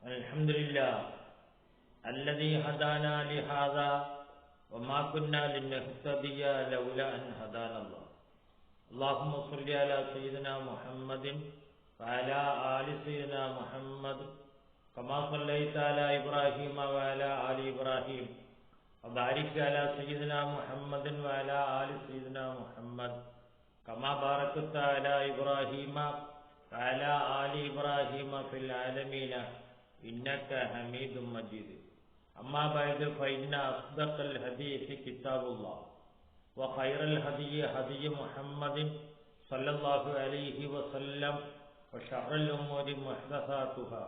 الحمد لله الذي هدانا لهذا وما كنا لنهتدي لولا أن هدانا الله. اللهم صل على سيدنا محمد وعلى آل سيدنا محمد كما صليت على إبراهيم وعلى آل إبراهيم وبارك على سيدنا محمد وعلى آل سيدنا محمد كما باركت على إبراهيم وعلى آل إبراهيم في العالمين إنك حميد مجيد. أما بعد فإن أصدق الحديث كتاب الله وخير الهدي هدي محمد صلى الله عليه وسلم وشر الأمور محدثاتها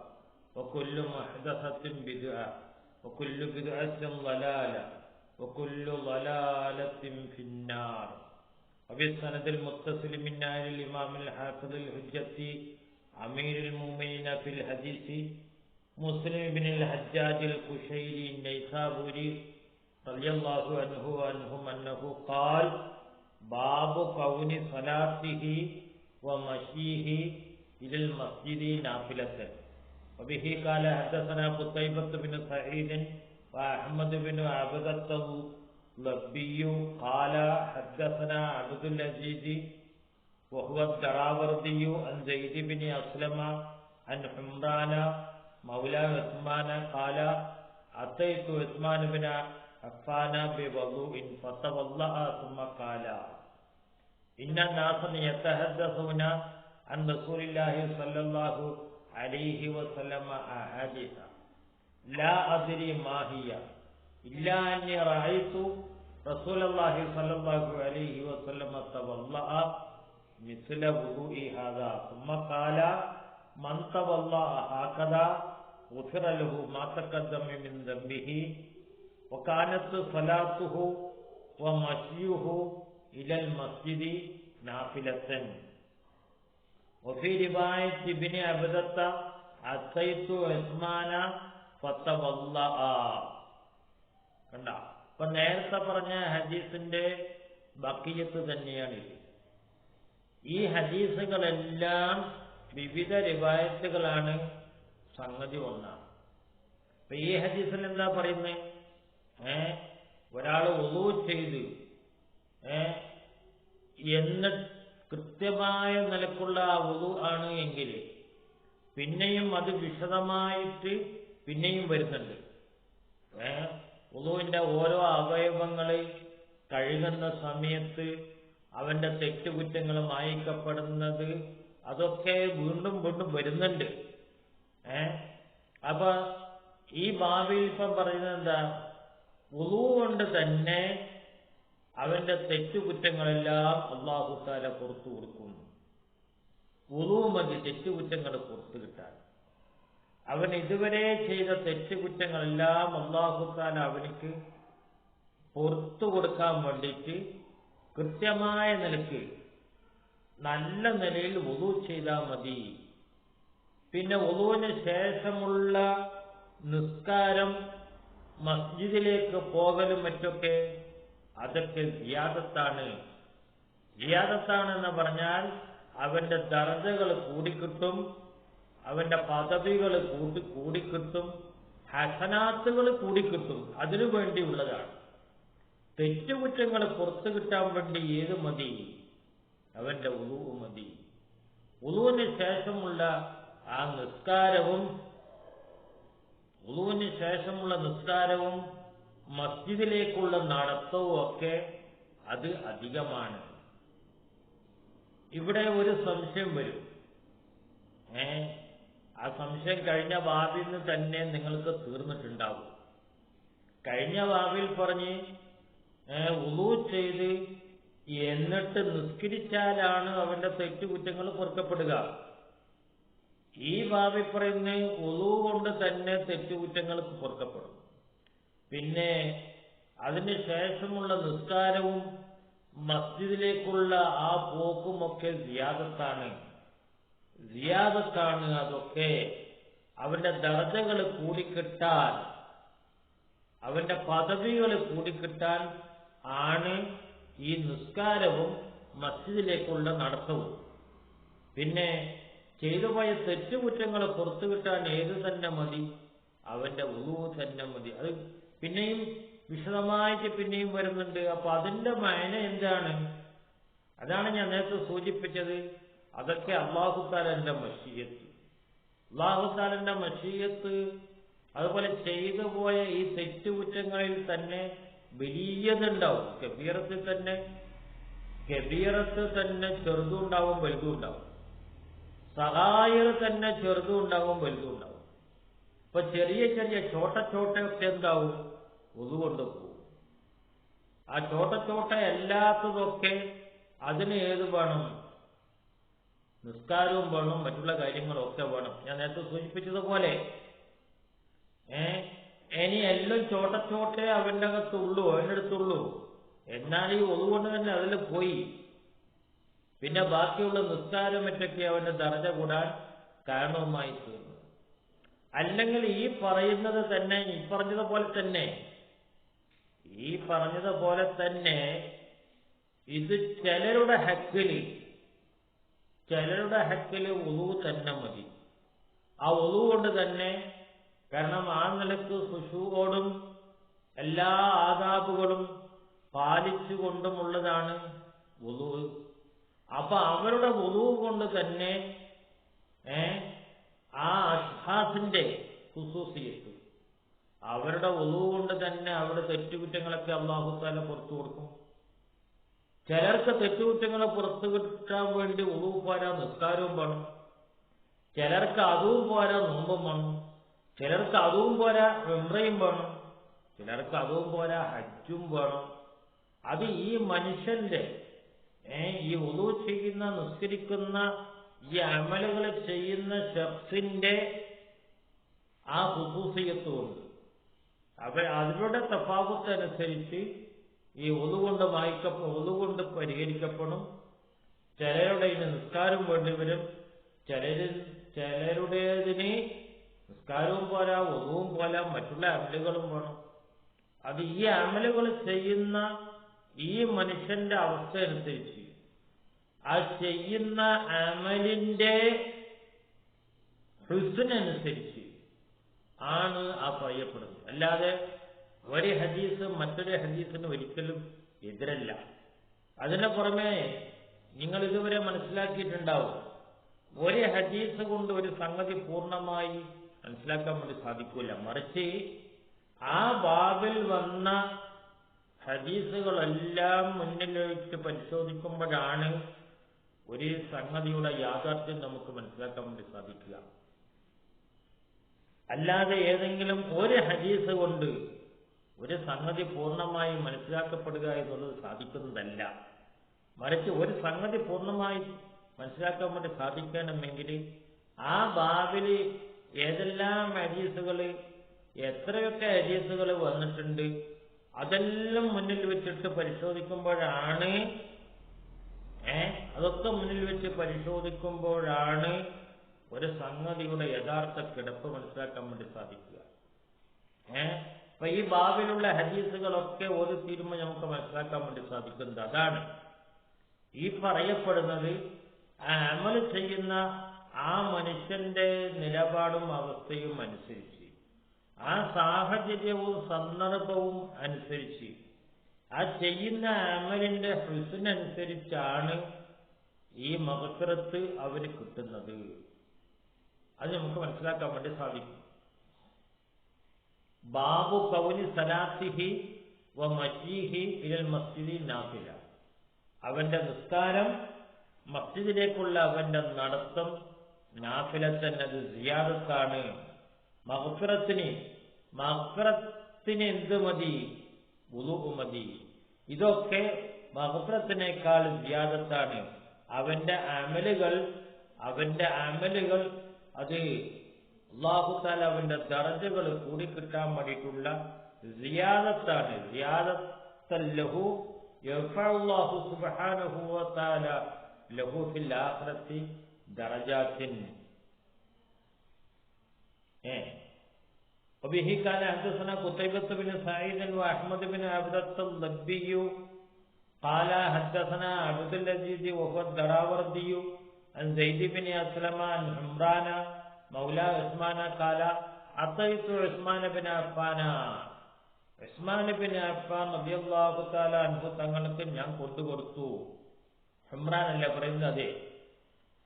وكل محدثة بدعة وكل بدعة ضلالة وكل ضلالة في النار. وبالسند المتصل من آل الإمام الحافظ الحجة أمير المؤمنين في الحديث مسلم بن الحجاج القشيري النيسابوري رضي الله عنه وعنهم أنه قال: باب كون صلاته ومشيه إلى المسجد نافلة. وبه قال حدثنا قتيبة بن سعيد وأحمد بن عبدة اللبي قال حدثنا عبد العزيز وهو الدراوردي عن زيد بن أسلم عن حمران مولى عثمان قال: أتيت عثمان بن عفان بوضوء فتوضأ ثم قال: إن الناس يتحدثون عن رسول الله صلى الله عليه وسلم أحاديث لا أدري ما هي إلا أني رأيت رسول الله صلى الله عليه وسلم توضأ مثل وضوء هذا ثم قال: من توضأ هكذا غفر له ما تقدم من ذنبه. وكانت صلاته ومشيه إلى المسجد نافلة. وفي رواية ابن عبدة أتيت عثمان فتوضأ. കണ്ട, അപ്പൊ നേരത്തെ പറഞ്ഞ ഹദീസിന്റെ ബഖിയത്ത് തന്നെയാണ് ഇത്. ഈ ഹദീസുകളെല്ലാം വിവിധ റിവായത്തുകളാണ്, സംഗതി ഒന്നാണ്. അപ്പൊ ഈ ഹദീസിൽ എന്താ പറയുന്നത്? ഒരാൾ വുളൂ ചെയ്ത് എന്നിട്ട് കൃത്യമായ നിലക്കുള്ള വുളൂ ആണ് എങ്കിൽ പിന്നെയും അത് വിശദമായിട്ട് പിന്നെയും വരുന്നുണ്ട്. വുളൂവിന്റെ ഓരോ അവയവങ്ങള് കഴുകുന്ന സമയത്ത് അവന്റെ തെറ്റുകുറ്റങ്ങൾ മായ്ക്കപ്പെടുന്നത് അതൊക്കെ വീണ്ടും വീണ്ടും വരുന്നുണ്ട്. അപ്പൊ ഈ ബാബിൽ ഇപ്പം പറയുന്നത് എന്താ? വുളൂ കൊണ്ട് തന്നെ അവന്റെ തെറ്റുകുറ്റങ്ങളെല്ലാം അല്ലാഹു തആല പുറത്തു കൊടുക്കും. വുളൂ മതി തെറ്റുകുറ്റങ്ങൾ പുറത്തു കിട്ടാൻ. അവൻ ഇതുവരെ ചെയ്ത തെറ്റുകുറ്റങ്ങളെല്ലാം അല്ലാഹു തആല അവനിക്ക് പുറത്തു കൊടുക്കാൻ വേണ്ടിയിട്ട് കൃത്യമായ നിലയ്ക്ക് നല്ല നിലയിൽ വുളൂ ചെയ്താൽ മതി. പിന്നെ വുളൂവിന് ശേഷമുള്ള നിസ്കാരം, മസ്ജിദിലേക്ക് പോകലും മറ്റൊക്കെ അതൊക്കെ സിയാദത്താണ്. സിയാദത്താണെന്ന് പറഞ്ഞാൽ അവന്റെ ദർജകൾ കൂടിക്കിട്ടും, അവന്റെ പദവികൾ കൂടിക്കിട്ടും, ഹസനാത്തുകൾ കൂടിക്കിട്ടും. അതിനു വേണ്ടിയുള്ളതാണ്. തെറ്റുകുറ്റങ്ങൾ പുറത്തു കിട്ടാൻ വേണ്ടി ഏത് മതി? അവന്റെ വുളൂ മതി. വുളൂവിന് ശേഷമുള്ള ആ നിസ്കാരവും മസ്ജിദിലേക്കുള്ള നടത്തവും ഒക്കെ അത് അധികമാണ്. ഇവിടെ ഒരു സംശയം വരും. ആ സംശയം കഴിഞ്ഞ ബാബിൽ നിന്ന് തന്നെ നിങ്ങൾക്ക് തീർന്നിട്ടുണ്ടാവും. കഴിഞ്ഞ ബാബിൽ പറഞ്ഞ് വുളൂ ചെയ്ത് എന്നിട്ട് നിസ്കരിച്ചാലാണ് അവന്റെ തെറ്റുകുറ്റങ്ങൾ പൊറുക്കപ്പെടുക. ഈ ബാബിൽ പറയുന്ന വുളൂ കൊണ്ട് തന്നെ തെറ്റുകുറ്റങ്ങൾ പൊറുക്കപ്പെടും. പിന്നെ അതിന് ശേഷമുള്ള നിസ്കാരവും മസ്ജിദിലേക്കുള്ള ആ പോക്കുമൊക്കെ സിയാദത്താണ്. അതൊക്കെ അവന്റെ ദർജകൾ കൂടിക്കിട്ടാൻ, അവന്റെ പദവികൾ കൂടിക്കിട്ടാൻ ആണ് ഈ നിസ്കാരവും മസ്ജിദിലേക്കുള്ള നടത്തവും. പിന്നെ ചെയ്തു പോയ തെറ്റുകുറ്റങ്ങളെ പുറത്തു കിട്ടാൻ ഏത് തന്നെ മതി? അവന്റെ വുളു തന്നെ മതി. അത് പിന്നെയും വിശദമായിട്ട് പിന്നെയും വരുന്നുണ്ട്. അപ്പൊ അതിന്റെ മഅന എന്താണ്? അതാണ് ഞാൻ നേരത്തെ സൂചിപ്പിച്ചത്. അതൊക്കെ അല്ലാഹു തആലയുടെ മശീയത്ത്. അല്ലാഹു തആലയുടെ മശീയത്ത്. അതുപോലെ ചെയ്തു പോയ ഈ തെറ്റുകുറ്റങ്ങളിൽ തന്നെ വലിയതുണ്ടാവും. കബീറത്തിൽ തന്നെ ചെറുതും ഉണ്ടാവും, വലുതും ഉണ്ടാവും. സഗായിർ തന്നെ ചെറുതും ഉണ്ടാവും, വലുതും ഉണ്ടാവും. ഇപ്പൊ ചെറിയ ചെറിയ ചോട്ടൊക്കെ എന്താവും? വുളു കൊണ്ട് പോകും. ആ ചോട്ട അല്ലാത്തതൊക്കെ അതിന് ഏത് വേണം? നിസ്കാരവും വേണം, മറ്റുള്ള കാര്യങ്ങളും ഒക്കെ വേണം. ഞാൻ നേരത്തെ സൂചിപ്പിച്ചതുപോലെ ഇനി എല്ലാം ചോട്ടേ അവന്റെ അകത്തുള്ളൂ, അവന്റെ അടുത്തുള്ളൂ. എന്നാൽ ഈ വുളു കൊണ്ട് തന്നെ അതിൽ പോയി. പിന്നെ ബാക്കിയുള്ള നിസ്കാരം മറ്റൊക്കെ അവന്റെ ദർജ കൂടാൻ കാരണവുമായി തീർന്നു. അല്ലെങ്കിൽ ഈ പറയുന്നത് തന്നെ ഈ പറഞ്ഞതുപോലെ തന്നെ ഇത് ചിലരുടെ ഹക്കില് വുളു തന്നെ മതി. ആ വുളു കൊണ്ട് തന്നെ, കാരണം ആ നിലക്ക് ഖുശൂഓടും എല്ലാ ആദാബുകളും പാലിച്ചുകൊണ്ടുമുള്ളതാണ് വുളു. അപ്പൊ അവരുടെ വുളു കൊണ്ട് തന്നെ ആ അഷ്ഖാസിന്റെ ഖുസൂസിയത്ത്, അവരുടെ വുളു കൊണ്ട് തന്നെ അവരുടെ തെറ്റുകുറ്റങ്ങളൊക്കെ അല്ലാഹു തആല പുറത്തു കൊടുക്കും. ചിലർക്ക് തെറ്റുകുറ്റങ്ങളെ പുറത്തു കിട്ടാൻ വേണ്ടി വുളു പോരാ, നിസ്കാരവും വേണം. ചിലർക്ക് അതും പോരാ, നോമ്പും വേണം. ചിലർക്ക് അതും പോരാ, ഉംറയും വേണം. ചിലർക്ക് അതും പോരാ, ഹജ്ജും വേണം. അത് ഈ മനുഷ്യന്റെ ഈ വുളു ചെയ്യുന്ന, നിസ്കരിക്കുന്ന, ഈ അമലുകൾ ചെയ്യുന്ന ശഖ്സിന്റെ ആ ഖുസൂസിയത്തുണ്ട്. അതിലൂടെ തഫാവുത്ത് അനുസരിച്ച് ഈ വുളു കൊണ്ട് പരിഹരിക്കപ്പെടും. ചിലരുടെ ഇതിന് നിസ്കാരം വേണ്ടിവരും, ചിലരുടേതിന് നിസ്കാരവും പോരാ, വുളുവും പോരാ, മറ്റുള്ള അമലുകളും വേണം. അത് ഈ അമലുകൾ ചെയ്യുന്ന ഈ മനുഷ്യന്റെ അവസ്ഥ അനുസരിച്ച്, ആ ചെയ്യുന്ന അമലിന്റെ ഹുസ്നനുസരിച്ച് ആണ് ആ പറയപ്പെടുന്നത്. അല്ലാതെ ഒരു ഹദീസ് മറ്റൊരു ഹദീസിന് ഒരിക്കലും എതിരല്ല. അതിന് പുറമെ നിങ്ങൾ ഇതുവരെ മനസ്സിലാക്കിയിട്ടുണ്ടാവും, ഒരു ഹദീസ് കൊണ്ട് ഒരു സംഗതി പൂർണ്ണമായി മനസ്സിലാക്കാൻ വേണ്ടി സാധിക്കൂല. മറിച്ച് ആ ബാബിൽ വന്ന ഹദീസുകളെല്ലാം മുന്നിൽ വെച്ച് പരിശോധിക്കുമ്പോഴാണ് ഒരു സംഗതിയുടെ യാഥാർത്ഥ്യം നമുക്ക് മനസ്സിലാക്കാൻ വേണ്ടി സാധിക്കുക. അല്ലാതെ ഏതെങ്കിലും ഒരു ഹദീസ് കൊണ്ട് ഒരു സംഗതി പൂർണ്ണമായി മനസ്സിലാക്കപ്പെടുക എന്നുള്ളത് സാധിക്കുന്നതല്ല. മറിച്ച് ഒരു സംഗതി പൂർണ്ണമായി മനസ്സിലാക്കാൻ വേണ്ടി സാധിക്കണമെങ്കിൽ ആ ബാബിൽ ഏതെല്ലാം ഹദീസുകൾ, എത്രയൊക്കെ ഹദീസുകൾ വന്നിട്ടുണ്ട്, അതെല്ലാം മുന്നിൽ വെച്ചിട്ട് പരിശോധിക്കുമ്പോഴാണ് ഒരു സംഗതിയുടെ യഥാർത്ഥ കിടപ്പ് മനസ്സിലാക്കാൻ വേണ്ടി സാധിക്കുക. അപ്പൊ ഈ ബാബിലുള്ള ഹദീസുകളൊക്കെ ഓതി തീരുമ്പോൾ നമുക്ക് മനസ്സിലാക്കാൻ വേണ്ടി സാധിക്കുന്നത് അതാണ്. ഈ പറയപ്പെടുന്നത് ആ അമൽ ചെയ്യുന്ന ആ മനുഷ്യന്റെ നിലപാടും അവസ്ഥയും അനുസരിച്ച്, ആ സാഹചര്യവും സന്ദർഭവും അനുസരിച്ച്, ആ ചെയ്യുന്ന അമലിന്റെ ഹുസ്നനുസരിച്ചാണ് ഈ മഗ്ഫിറത്ത് അവന് കിട്ടുന്നത്. അത് നമുക്ക് മനസ്സിലാക്കാൻ വേണ്ടി സാധിക്കും. ബാബു കൗനി സലാത്തിഹി വ മജീഹി ഇലൽ മസ്ജിദി നാഫില, അവന്റെ നിസ്കാരം, മസ്ജിദിലേക്കുള്ള അവന്റെ നടത്തം നാഫിലത്തൻ, അത് സിയാദത്താണ്. മഗ്ഫിറത്തിന് എന്ത് മതി? വുളു മതി. ഇതൊക്കെ മഗ്ഫിറത്തിനേക്കാൾ സിയാദത്താണ്. അവന്റെ അമലുകൾ അത് അല്ലാഹു തആല അവന്റെ ദറജകൾ കൂടിക്കിട്ടാൻ വേണ്ടിയിട്ടുള്ള സിയാദത്താണ്. സിയാദത്തല്ലഹു യർഫഉല്ലാഹു സുബ്ഹാനഹു വ തആല ലഹു ഫിൽ ആഖിറതി ദറജാത്തിൻ. وبه قال حدثنا قتيبة بن سعيد وأحمد بن عبدة الضبي قال حدثنا عبد العزيز وهو الدراوردي അൻ സയ്യിദ് ഇബ്നു അസ്ലമ അൻ ഹുംറാന മൗല ഉസ്മാന ഖാല അത്തൈതു ഉസ്മാൻ ഇബ്നു അഫ്ഫാന, ഉസ്മാൻ ഇബ്നു അഫ്ഫാൻ റളിയല്ലാഹു തആല അൻഹു തങ്ങൾക്ക് ഞാൻ കൊണ്ടുകൊടുത്തു. ഹുംറാൻ അല്ല പറയുന്നത്, അതെ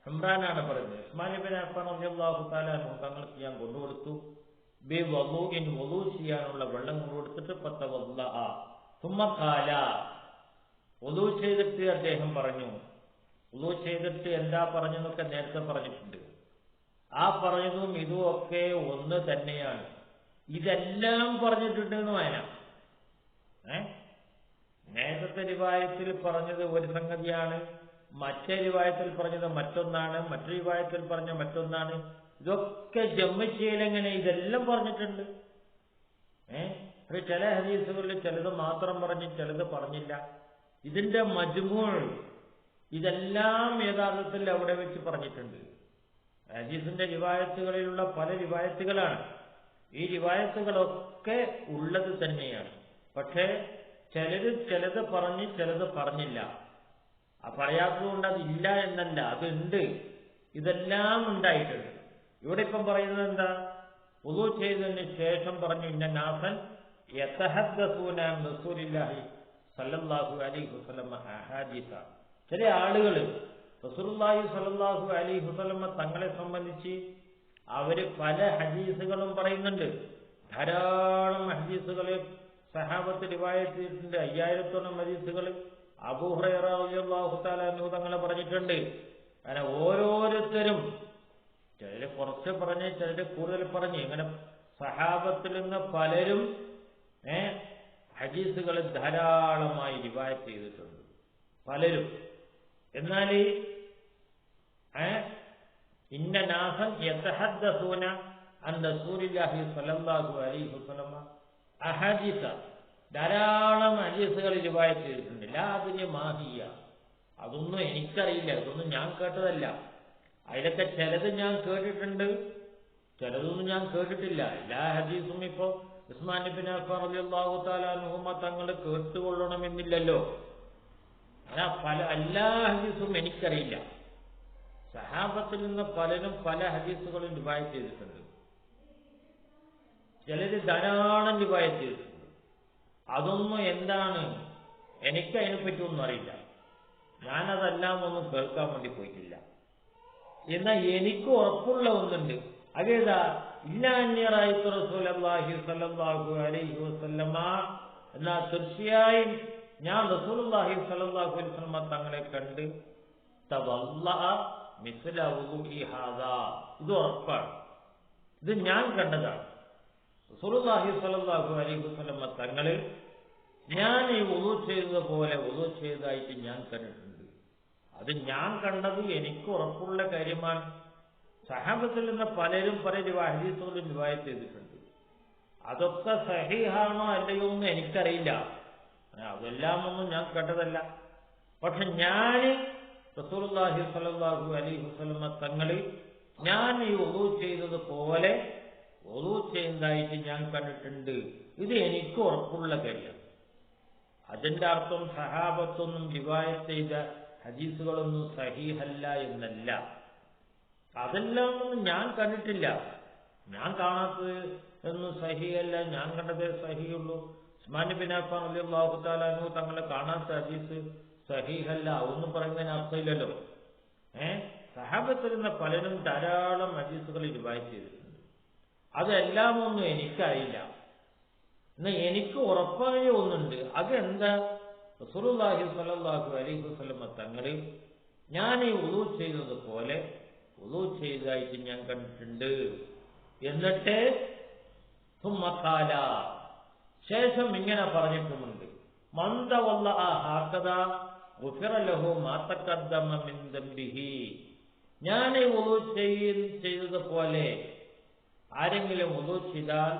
ഹുംറാനാണ് പറയുന്നത്. ഉസ്മാൻ ഇബ്നു അഫ്ഫാൻ റളിയല്ലാഹു തആല അൻഹു തങ്ങൾക്ക് ഞാൻ കൊണ്ടുകൊടുത്തു. ബി വദൂഇൻ, വദൂ ചെയ്യാനുള്ള വെള്ളം കൊടുത്തിട്ട് ഫതവദ്ദഅ സുമ്മ ഖാല, വദൂ ചെയ്തിട്ട് അദ്ദേഹം പറഞ്ഞു. വദൂ ചെയ്തിട്ട് എന്താ പറഞ്ഞെന്നൊക്കെ നേരത്തെ പറഞ്ഞിട്ടുണ്ട്. ആ പറഞ്ഞതും ഇതും ഒക്കെ ഒന്ന് തന്നെയാണ്. ഇതെല്ലാം പറഞ്ഞിട്ടുണ്ടെന്ന് വായന. നേരത്തെ റിവായത്തിൽ പറഞ്ഞത് ഒരു സംഗതിയാണ്, മറ്റേ റിവായത്തിൽ പറഞ്ഞത് മറ്റൊന്നാണ്, മറ്റു റിവായത്തിൽ പറഞ്ഞ മറ്റൊന്നാണ്. ഇതൊക്കെ ജമ്മിച്ചയിലെങ്ങനെ ഇതെല്ലാം പറഞ്ഞിട്ടുണ്ട്. ചില ഹദീസുകളിൽ ചിലത് മാത്രം പറഞ്ഞ് ചിലത് പറഞ്ഞില്ല. ഇതിന്റെ മജ്മൂൾ ഇതെല്ലാം യഥാർത്ഥത്തിൽ അവിടെ വെച്ച് പറഞ്ഞിട്ടുണ്ട്. ഹദീസിന്റെ റിവായത്തുകളിലുള്ള പല റിവായത്തുകളാണ്. ഈ റിവായത്തുകളൊക്കെ ഉള്ളത് തന്നെയാണ്. പക്ഷേ ചിലത് പറഞ്ഞ് ചിലത് പറഞ്ഞില്ല. പറയാത്തതുകൊണ്ട് അതില്ല എന്നല്ല, അതുണ്ട്. ഇതെല്ലാം ഉണ്ടായിട്ടുണ്ട്. ഇവിടെ ഇപ്പം പറയുന്നത് എന്താ? വുളൂ ചെയ്തതിന് ശേഷം പറഞ്ഞു ഇന്ന നാസൻ യതഹദ്ദസൂന അൻ റസൂലില്ലാഹി സല്ലല്ലാഹു അലൈഹി വസല്ലം അഹാദീസ. ചില ആളുകൾ റസൂലുള്ളാഹി സല്ലല്ലാഹു അലൈഹി വസല്ലം തങ്ങളെ സംബന്ധിച്ച് അവര് പല ഹദീസുകളും പറയുന്നുണ്ട്. ധാരാളം ഹദീസുകൾ സഹാബത്ത് റിവായത്ത് ചെയ്തിട്ടുണ്ട്. 5000-ഓളം ഹദീസുകൾ അബൂ ഹുറൈറ റളിയല്ലാഹു തആല അൻഹു തങ്ങൾ പറഞ്ഞിട്ടുണ്ട്. അങ്ങനെ ഓരോരുത്തരും ചിലര് കുറച്ച് പറഞ്ഞ് ചിലര് കൂടുതൽ പറഞ്ഞ്, ഇങ്ങനെ സഹാബത്തിൽ നിന്ന് പലരും ഹദീസുകൾ ധാരാളമായി റിവായത്ത് ചെയ്തിട്ടുണ്ട്, പലരും. എന്നാൽ ഇന്ന നാസൻ യതഹദ്ദസൂന അൻ റസൂലില്ലാഹി സ്വല്ലല്ലാഹു അലൈഹി വസല്ലം അഹദീസ, ധാരാളം ഹദീസുകൾ റിവായത്ത് ചെയ്തിട്ടുണ്ട്. ലാ അദ്രി മാഹിയ, അതൊന്നും എനിക്കറിയില്ല, അതൊന്നും ഞാൻ കേട്ടതല്ല. അതിലൊക്കെ ചിലത് ഞാൻ കേട്ടിട്ടുണ്ട്, ചിലതൊന്നും ഞാൻ കേട്ടിട്ടില്ല. എല്ലാ ഹദീസും ഇപ്പോ ഉസ്മാൻ ഇബ്നു അഫ്ഫാൻ റളിയല്ലാഹു തആല അൻഹു തങ്ങൾ കേട്ടുകൊള്ളണമെന്നില്ലല്ലോ. എല്ലാ ഹദീസും എനിക്കറിയില്ല. സഹാബത്തിൽ നിന്ന് പലരും പല ഹദീസുകളും റിവായത്ത് ചെയ്തിട്ടുണ്ട്. ചിലര് ധാരാളം റിവായത്ത് ചെയ്തിട്ടുണ്ട്. അതൊന്നും എന്താണ് എനിക്ക് അതിനെപ്പറ്റിയൊന്നും അറിയില്ല. ഞാനതെല്ലാം ഒന്നും കേൾക്കാൻ വേണ്ടി പോയിട്ടില്ല. എന്നാൽ എനിക്ക് ഉറപ്പുള്ള ഒന്നുണ്ട്. അതേതാ? ഇല്ലാ അന്നി റഅയ്തു റസൂലല്ലാഹി സ്വല്ലല്ലാഹു അലൈഹി വസല്ലമ, എന്നാ തീർച്ചയായും ഞാൻ റസൂലുള്ളാഹി സ്വല്ലല്ലാഹു അലൈഹി വസല്ലമ തങ്ങളെ കണ്ട് തവല്ലഅ മിസ്ല വുദൂഇ ഹാദാ, ഇത് ഉറപ്പാണ്, ഇത് ഞാൻ കണ്ടതാണ്. റസൂലുള്ളാഹി സ്വല്ലല്ലാഹു അലൈഹി വസല്ലമ തങ്ങളെ ഞാൻ ഈ വുദൂ ചെയ്തതുപോലെ വുദൂ ചെയ്തതായിട്ട് ഞാൻ കണ്ടിട്ടുണ്ട്. അത് ഞാൻ കണ്ടത് എനിക്ക് ഉറപ്പുള്ള കാര്യമാണ്. സഹാബത്തിൽ നിന്ന് പലരും പല ഹദീസുകളും റിവായത്ത് ചെയ്തിട്ടുണ്ട്. അതൊക്കെ സഹീഹാണോ അല്ലയോ എന്ന് എനിക്കറിയില്ല, അതെല്ലാം ഒന്നും ഞാൻ കേട്ടതല്ല. പക്ഷെ ഞാൻ റസൂലുള്ളാഹി സ്വല്ലല്ലാഹു അലൈഹി വസല്ലമ തങ്ങളിൽ ഞാൻ ഈ വുദൂ ചെയ്തതുപോലെ വുദൂ ചെയ്യുന്നതായിട്ട് ഞാൻ കണ്ടിട്ടുണ്ട്. ഇത് എനിക്ക് ഉറപ്പുള്ള കാര്യം. അതിന്റെ അർത്ഥം സഹാബത്തൊന്നും റിവായത്ത് ചെയ്ത ഹദീസുകളൊന്നും സഹീഹല്ല എന്നല്ല. അതെല്ലാം ഒന്നും ഞാൻ കണ്ടിട്ടില്ല. ഞാൻ കാണാത്തത് ഒന്നും സഹീഹല്ല, ഞാൻ കണ്ടതേ സഹീഹുള്ളൂ. ഉസ്മാൻ ഇബ്നു അഫ്ഫാൻ റളിയല്ലാഹു തആല അൻഹു തങ്ങളെ കാണാത്ത ഹദീസ് സഹീഹല്ല, ഒന്നും പറയുന്നതിന് അർത്ഥമില്ലല്ലോ. സഹാബത്തിൽ നിന്ന് പലരും ധാരാളം ഹദീസുകൾ റിവായത്ത് ചെയ്തിട്ടുണ്ട്. അതെല്ലാം ഒന്നും എനിക്കറിയില്ല. എന്നാൽ എനിക്ക് ഉറപ്പായ ഒന്നുണ്ട്. അതെന്താ? റസൂലുള്ളാഹി സ്വല്ലല്ലാഹു അലൈഹി വസല്ലമ തങ്ങളിൽ ഞാൻ ഈ വുദൂ ചെയ്തതുപോലെ വുദൂ ചെയ്തതായിട്ട് ഞാൻ കണ്ടിട്ടുണ്ട്. എന്നിട്ട് സുമ്മ ഖാല, ശേഷം ഇങ്ങനെ പറഞ്ഞിട്ടുമുണ്ട്, മൻ തവല്ലഅ ഹാകദാ ഗുഫിറ ലഹു മാ തഖദ്ദമ മിൻ ദംബിഹി. ഞാൻ ഈ വുദൂ ചെയ്തതുപോലെ ആരെങ്കിലും വുദൂ ചെയ്താൽ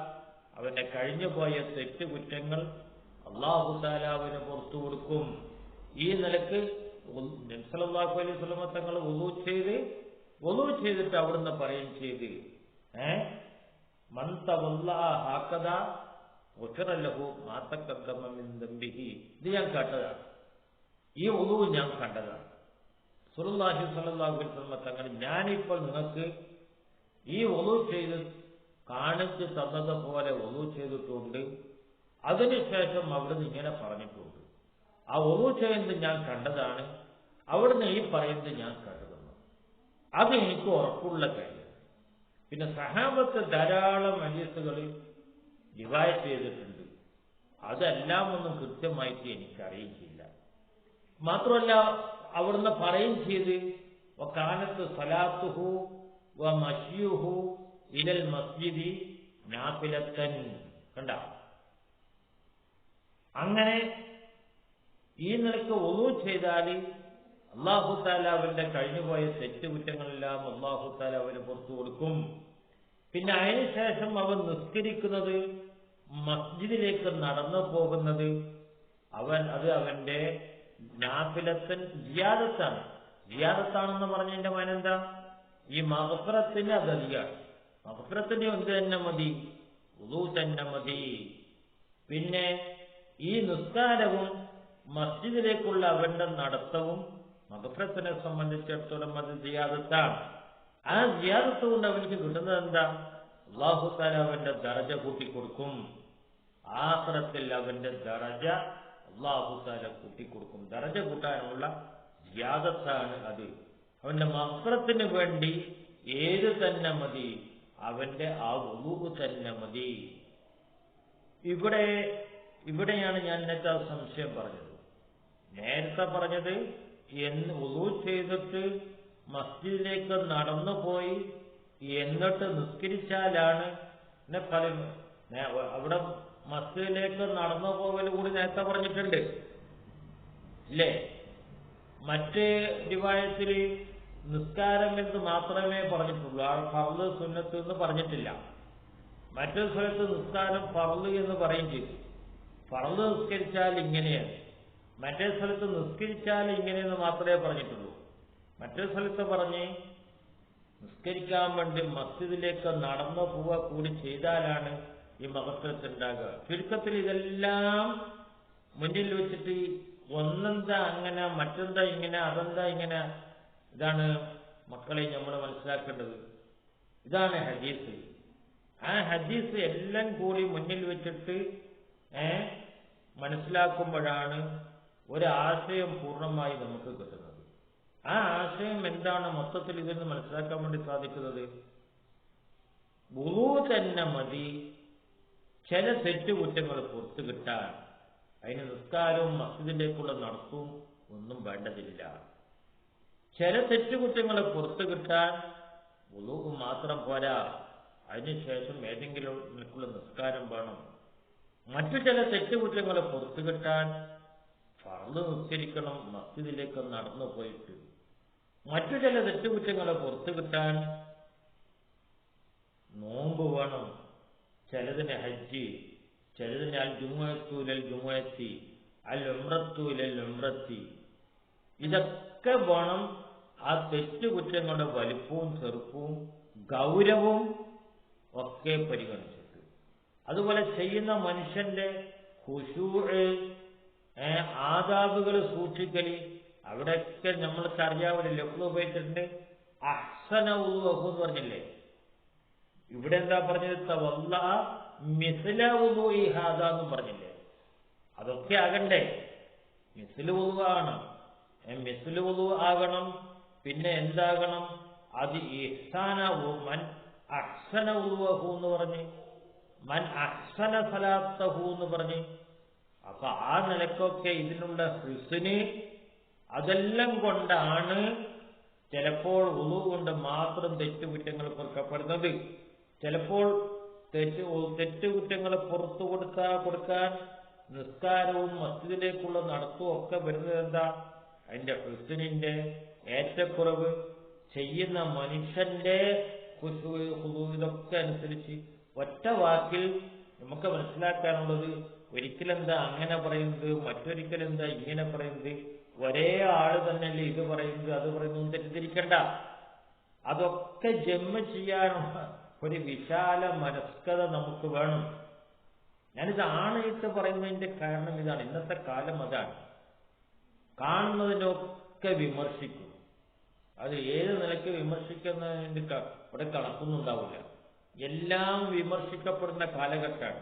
അവന്റെ കഴിഞ്ഞുപോയ തെറ്റുകുറ്റങ്ങൾ അല്ലാഹു തആല അവന് പുറത്തു കൊടുക്കും. ഈ നിലക്ക് നബി സല്ലല്ലാഹു അലൈഹി വസല്ലം തങ്ങൾ വുദൂ ചെയ്തിട്ട് അവിടുന്ന് പറയുകയും ചെയ്ത്, മൻ തവല്ലഅ ഹാകദാ ഗുഫിറ ലഹു മാ തഖദ്ദമ മിൻ ദംബിഹി. ഇത് ഞാൻ കേട്ടതാണ്, ഈ വുദൂ ഞാൻ കണ്ടതാണ്. റസൂലുള്ളാഹി സ്വല്ലല്ലാഹു അലൈഹി വസല്ലം തങ്ങൾ ഞാനിപ്പോൾ നിങ്ങൾക്ക് ഈ വുളു ചെയ്ത് കാണിച്ചു തന്നതുപോലെ വുളു ചെയ്തിട്ടുണ്ട്. അതിനുശേഷം അവിടുന്ന് ഇങ്ങനെ പറഞ്ഞിട്ടുണ്ട്. ആ വുളു ചെയ്യുന്നത് ഞാൻ കണ്ടതാണ്, അവിടുന്ന് ഈ പറയുന്നത് ഞാൻ കണ്ടതെന്ന്. അത് എനിക്ക് ഉറപ്പുള്ള കാര്യം. പിന്നെ സഹാബത്ത് ധാരാളം ഹദീസുകൾ റിവായത്ത് ചെയ്തിട്ടുണ്ട്. അതെല്ലാം ഒന്നും കൃത്യമായിട്ട് എനിക്കറിയില്ല. മാത്രമല്ല അവിടുന്ന് പറയും ചെയ്ത് വകാനത്ത് സലാത്തുഹു വ മശ്യുഹു ഇലൽ മസ്ജിദി നാഫിലത്തൻ. കണ്ട, അങ്ങനെ ഈ നിലക്ക് വുളു ചെയ്താൽ അല്ലാഹു തആല അവന്റെ കഴിഞ്ഞുപോയ തെറ്റുകുറ്റങ്ങളെല്ലാം അല്ലാഹു തആല അവന് പുറത്തു കൊടുക്കും. പിന്നെ അതിനുശേഷം അവൻ നിസ്കരിക്കുന്നത്, മസ്ജിദിലേക്ക് നടന്നു പോകുന്നത്, അത് അവന്റെ നാഫിലത്തൻ ജിയാദത്താണ്. ജിയാദത്താണെന്ന് പറഞ്ഞതിന്റെ മനന്താ, ഈ മഗ്ഫിറത്തിന് അത് അധികമാണ്. മഗ്ഫിറത്തിന് എന്ത് തന്നെ മതി? വുളു തന്നെ മതി. പിന്നെ ഈ നിസ്കാരവും മസ്ജിദിലേക്കുള്ള അവന്റെ നടത്തവും മഗ്ഫിറത്തിനെ സംബന്ധിച്ചിടത്തോളം അത് ജിയാദത്താണ്. ആ ജിയാദത്ത് കൊണ്ട് അവർക്ക് കിട്ടുന്നത് എന്താ? അല്ലാഹു തആല അവന്റെ ദറജ കൂട്ടിക്കൊടുക്കും. ആഖിറത്തിൽ അവന്റെ ദറജ അല്ലാഹു തആല കൂട്ടിക്കൊടുക്കും. ദറജ കൂട്ടാനുള്ള ജിയാദത്താണ് അത്. അവന്റെ മഗ്ഫിറത്തിന് വേണ്ടി ഏത് തന്നെ മതി, അവന്റെ ആ വുളു തന്നെ മതി. ഇവിടെയാണ് ഞാൻ നേരത്തെ സംശയം പറഞ്ഞത്. നേരത്തെ പറഞ്ഞത് വുളു ചെയ്തിട്ട് മസ്ജിദിലേക്ക് നടന്നു പോയി എന്നിട്ട് നിസ്കരിച്ചാലാണ് അവിടെ മസ്ജിദിലേക്ക് നടന്നു പോകൽ കൂടി നേരത്തെ പറഞ്ഞിട്ടുണ്ട് ഇല്ലേ? മറ്റ് റിവായത്തിൽ നിസ്കാരം എന്ന് മാത്രമേ പറഞ്ഞിട്ടുള്ളൂ. ആ ഫർള് സുന്നത്ത് എന്ന് പറഞ്ഞിട്ടില്ല. മറ്റൊരു സ്ഥലത്ത് നിസ്കാരം ഫർള് എന്ന് പറയും ചെയ്തു. ഫർള് നിസ്കരിച്ചാൽ ഇങ്ങനെയാണ്, മറ്റേ സ്ഥലത്ത് നിസ്കരിച്ചാൽ ഇങ്ങനെയെന്ന് മാത്രമേ പറഞ്ഞിട്ടുള്ളൂ. മറ്റൊരു സ്ഥലത്ത് പറഞ്ഞ് നിസ്കരിക്കാൻ വേണ്ടി മസ്ജിദിലേക്ക് നടന്നു പോവുക കൂടി ചെയ്താലാണ് ഈ മഗ്ഫിറത്ത് ഉണ്ടാകുക. ചുരുക്കത്തിൽ ഇതെല്ലാം മുന്നിൽ വെച്ചിട്ട് ഒന്നെന്താ അങ്ങനെ, മറ്റെന്താ ഇങ്ങനെ, അതെന്താ ഇങ്ങനെ, ഇതാണ് മക്കളെ നമ്മൾ മനസ്സിലാക്കേണ്ടത്. ഇതാണ് ഹദീസ്. ആ ഹദീസ് എല്ലാം കൂടി മുന്നിൽ വെച്ചിട്ട് മനസ്സിലാക്കുമ്പോഴാണ് ഒരാശയം പൂർണ്ണമായി നമുക്ക് കിട്ടുന്നത്. ആ ആശയം എന്താണ് മൊത്തത്തിൽ ഇതെന്ന് മനസ്സിലാക്കാൻ വേണ്ടി സാധിക്കുന്നത്? വുളു തന്നെ മതി ചില തെറ്റുകുറ്റങ്ങൾ പുറത്തു കിട്ടാൻ. അതിന് നിസ്കാരവും മസ്ജിദിലേക്കുള്ള നടത്തവും ഒന്നും വേണ്ടതില്ല. ചില തെറ്റുകുറ്റങ്ങളെ പുറത്തു കിട്ടാൻ വുളു മാത്രം പോരാ, അതിനുശേഷം ഏതെങ്കിലും നിസ്കാരം വേണം. മറ്റു ചില തെറ്റുകുറ്റങ്ങളെ പുറത്തു കിട്ടാൻ ഫർള് നിസ്കരിക്കണം മസ്ജിദിലേക്ക് നടന്നു പോയിട്ട്. മറ്റു ചില തെറ്റുകുറ്റങ്ങളെ പുറത്തു കിട്ടാൻ നോമ്പ് വേണം. ചിലതിന് ഹജ്ജ്, ചിലതിന് അൽ ജുമുഅത്തു ഇലൽ ജുമുഅത്തി, അൽ ഉംറത്തു ഇലൽ ഉംറത്തി. ഇതൊക്കെ വേണം ആ തെറ്റുകുറ്റങ്ങളുടെ വലിപ്പവും ചെറുപ്പവും ഗൗരവവും ഒക്കെ പരിഗണിച്ചിട്ട്. അതുപോലെ ചെയ്യുന്ന മനുഷ്യന്റെ ഖുശൂഅ്, ആദാബുകൾ സൂക്ഷിക്കല്, അവിടെയൊക്കെ നമ്മൾക്ക് അറിയാവുന്ന ലഫ്ള് ഉപയോഗിച്ചിട്ടുണ്ട്. അഹ്സന വുളൂഹു എന്ന് പറഞ്ഞില്ലേ? ഇവിടെ എന്താ പറഞ്ഞത്? തവല്ല മിസ്ല വുളൂഇ ഹാദാ എന്ന് പറഞ്ഞില്ലേ? അതൊക്കെ ആകണ്ടേ? മിസ്ലു വുളൂ ആണ്. മിസ്ലു വുളൂ ആകണം. പിന്നെ എന്താകണം? അത് ഇഹ്സാന മൻ അഹ്സന വുളൂഹു എന്ന് പറഞ്ഞ്, മൻ അഹ്സന സലാത്തഹു എന്ന് പറഞ്ഞ്. അപ്പൊ ആ നിലക്കൊക്കെ ഇതിനുള്ള ഹുസ്ന് അതെല്ലാം കൊണ്ടാണ് ചിലപ്പോൾ വുളൂ കൊണ്ട് മാത്രം തെറ്റുകുറ്റങ്ങൾ പൊറുക്കപ്പെടുന്നത്. ചിലപ്പോൾ തെറ്റുകുറ്റങ്ങൾ പുറത്തു കൊടുക്കാൻ നിസ്കാരവും മസ്ജിദിലേക്കുള്ള നടത്തവും ഒക്കെ വരുന്നത് എന്താ? അതിന്റെ ഹുസ്നിന്റെ ഏറ്റക്കുറവ്, ചെയ്യുന്ന മനുഷ്യന്റെ ഇതൊക്കെ അനുസരിച്ച്. ഒറ്റ വാക്കിൽ നമുക്ക് മനസ്സിലാക്കാനുള്ളത്, ഒരിക്കലെന്താ അങ്ങനെ പറയുന്നത്, മറ്റൊരിക്കലെന്താ ഇങ്ങനെ പറയുന്നത്, ഒരേ ആള് തന്നെയല്ലേ ഇത് പറയുന്നത് അത് പറയുന്നത്, തെറ്റിദ്ധരിക്കണ്ട. അതൊക്കെ ജമ്മ ചെയ്യാനുള്ള ഒരു വിശാല മനസ്കത നമുക്ക് വേണം. ഞാനിത് ആണയിട്ട് പറയുന്നതിന്റെ കാരണം ഇതാണ്. ഇന്നത്തെ കാലം അതാണ്. കാണുന്നതിനൊക്കെ വിമർശിക്കും, അത് ഏത് നിലയ്ക്ക് വിമർശിക്കുന്നതിന് ഇവിടെ കണക്കൊന്നുണ്ടാവില്ല. എല്ലാം വിമർശിക്കപ്പെടുന്ന കാലഘട്ടമാണ്.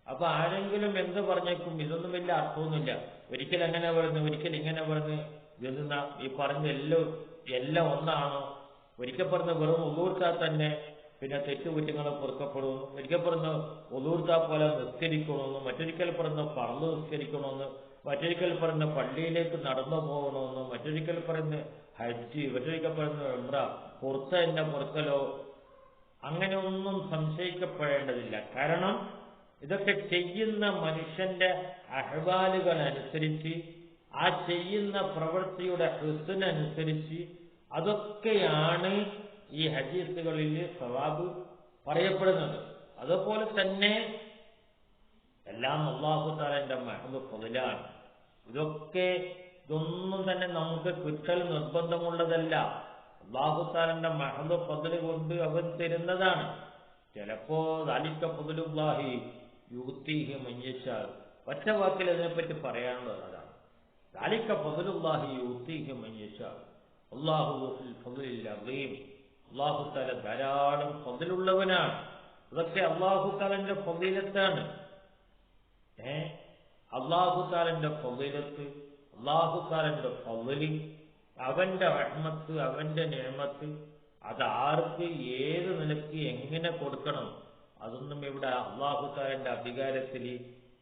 അപ്പൊ ആരെങ്കിലും എന്ത് പറഞ്ഞേക്കും, ഇതൊന്നും വലിയ അർത്ഥമൊന്നുമില്ല, ഒരിക്കൽ അങ്ങനെ പറഞ്ഞു, ഒരിക്കൽ ഇങ്ങനെ പറഞ്ഞ്, ഇതെന്നാ ഈ പറഞ്ഞ എല്ലാം ഒന്നാണോ, ഒരിക്കൽ പറഞ്ഞ് വെറും ഒലൂർത്താൽ തന്നെ പിന്നെ തെറ്റുകുറ്റങ്ങൾ പൊറുക്കപ്പെടുമെന്നും, ഒരിക്കൽ പറഞ്ഞ് ഒലൂർത്താ പോലെ നിസ്കരിക്കണമെന്നും, മറ്റൊരിക്കൽ പറഞ്ഞ് പറന്ന് നിസ്കരിക്കണമെന്ന്, മറ്റൊരിക്കൽ പറഞ്ഞ് പള്ളിയിലേക്ക് നടന്നു പോകണമെന്നും, മറ്റൊരിക്കൽ പറഞ്ഞ് ഹജ്ജ്, മറ്റൊരിക്കൽ പറഞ്ഞ് ഉംറ, പുറത്ത തന്നെ പൊറുക്കലോ, അങ്ങനെ ഒന്നും സംശയിക്കപ്പെടേണ്ടതില്ല. കാരണം ഇതൊക്കെ ചെയ്യുന്ന മനുഷ്യന്റെ അഹ്വാലുകൾ അനുസരിച്ച്, ആ ചെയ്യുന്ന പ്രവൃത്തിയുടെ ഹുസ്നനുസരിച്ച് അതൊക്കെയാണ് ഈ ഹദീസുകളിൽ സവാബ് പറയപ്പെടുന്നത്. അതുപോലെ തന്നെ എല്ലാം അല്ലാഹു തആലയുടെ മഹ്ദ് ഫളിലാണ്. ഇതൊന്നും തന്നെ നമുക്ക് കിട്ടൽ നിർബന്ധമുള്ളതല്ല. അല്ലാഹു തആലയുടെ മഹ്ദ് ഫള് കൊണ്ട് അവൻ തരുന്നതാണ്. ചിലപ്പോ ദാലിക ഫളുല്ലാഹി യുഅ്തീഹി മൻ യശാ, ഒറ്റ വാക്കിൽ അതിനെപ്പറ്റി പറയാനുള്ളത് അതാണ്. ദാലിക ഫളുല്ലാഹി യുഅ്തീഹി മൻ യശാ അല്ലാഹു ദുൽ ഫളിൽ അസീം. അല്ലാഹു തആല ധാരാളം ഫളിലുള്ളവനാണ്. ഇതൊക്കെ അല്ലാഹു തആലയുടെ ഫളീലത്താണ്. അല്ലാഹു തആലയുടെ ഫളീലത്ത്, അല്ലാഹു തആലയുടെ ഫള്, അവന്റെ റഹ്മത്ത്, അവന്റെ നിഅമത്ത്, അതാർക്ക് ഏത് നിലയ്ക്ക് എങ്ങനെ കൊടുക്കണം, അതൊന്നും ഇവിടെ അല്ലാഹു തആലയുടെ അധികാരത്തിൽ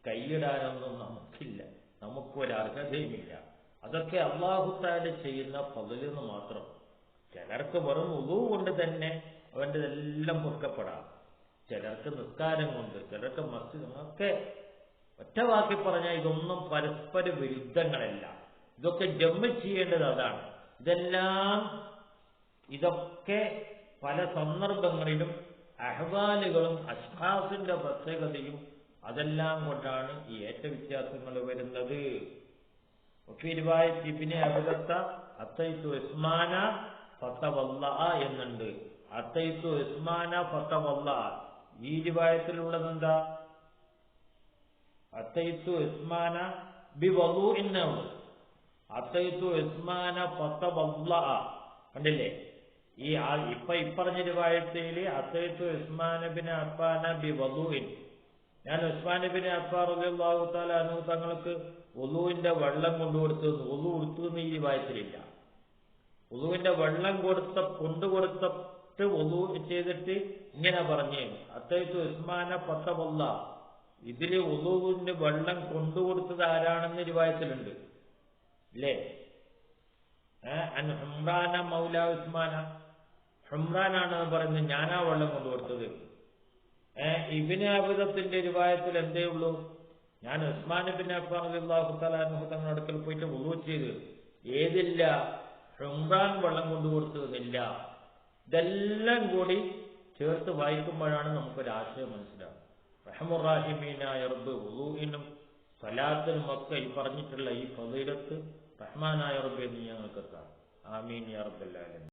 കൈയിടാനൊന്നും നമുക്കില്ല, നമുക്കൊരർഹതയുമില്ല. അതൊക്കെ അല്ലാഹു തആല ചെയ്യുന്ന ഫളിലെന്ന് മാത്രം. ചിലർക്ക് വെറും വുളൂ കൊണ്ട് തന്നെ അവന്റെ എല്ലാം പൊറുക്കപ്പെടാം, ചിലർക്ക് നിസ്കാരം കൊണ്ട്, ചിലർക്ക് മസ്ജിദ്, ഒക്കെ ഒറ്റ വാക്കി പറഞ്ഞാൽ ഇതൊന്നും പരസ്പര വിരുദ്ധങ്ങളല്ല. ഇതൊക്കെ ജമ്മ ചെയ്യേണ്ടത് അതാണ്. ഇതൊക്കെ പല സന്ദർഭങ്ങളിലും അഹ്വാലുകളും അശ്ഖാസിന്റെ പ്രത്യേകതയും അതെല്ലാം കൊണ്ടാണ് ഈ ഏറ്റവ്യത്യാസങ്ങൾ വരുന്നത്. ഇബ്നു അബദത്ത അത്തൈതു ഉസ്മാന ഫതവല്ലഅ എന്നുണ്ട്. അത്തൈതു ഉസ്മാന ഫതവല്ലഅ, ഈ റിവായത്തിലുള്ളത് എന്താ? അത്തൈതു ഉസ്മാന ബിവളൂഇന്നഹു, അത്തൈതു ഉസ്മാന ഫതവല്ലഅ, കണ്ടില്ലേ? ഈ ഇപ്പറഞ്ഞ റിവായത്തിൽ അത്തൈതു ഉസ്മാന ബിൻ അഫ്ഫാന ബിവളൂഇൻ, ഞാൻ ഉസ്മാൻ ബിൻ അഫ്ഫാൻ റളിയല്ലാഹു തആല അൻഹു തങ്ങൾക്ക് വുളൂവിന്റെ വെള്ളം കൊണ്ടുകൊടുത്തു, വുളൂ കൊടുത്തു എന്ന് ഈ റിവായത്തിലില്ല. വുളൂവിന്റെ വെള്ളം കൊണ്ടുകൊടുത്തിട്ട് വുളൂ ചെയ്തിട്ട് ഇങ്ങനെ പറഞ്ഞേ, അത്തൈതു ഉസ്മാന ഫതവല്ലഅ, ഇതില് വുളൂവിന്റെ വെള്ളം കൊണ്ടുകൊടുത്തത് ആരാണെന്ന് റിവായത്തിലുണ്ട് അല്ലേ? ഹുംറാന മൗല ഉസ്മാന, ഹുംറാനാണ് പറയുന്നത്, ഞാനാ വെള്ളം കൊണ്ടുകൊടുത്തത്. ഇബ്നു അബദത്തിന്റെ റിവായത്തിൽ എന്തേ ഉള്ളൂ? ഞാൻ ഉസ്മാൻ ബിൻ അഫ്ഫാൻ റളിയല്ലാഹു തആല അൻഹു തങ്ങളുടെ അടുക്കൽ പോയിട്ട് വുളൂ ചെയ്ത്, ഏതില്ല, ഹുംറാൻ വെള്ളം കൊണ്ടുകൊടുത്തതില്ല. ഇതെല്ലാം കൂടി ചേർത്ത് വായിക്കുമ്പോഴാണ് നമുക്കൊരാശയം മനസ്സിലാവും. റഹ്മുർ-റഹീമീനായ റബ്ബ് വുളൂഇനും സ്വലാത്തിനും ഒക്കെ ഈ പറഞ്ഞിട്ടുള്ള ഈ ഫളീലത്ത് റഹ്മാനായ റബ്ബേ നീ ഞങ്ങൾക്ക് എത്താം. ആമീൻ യാ റബ്ബൽ ആലമീൻ.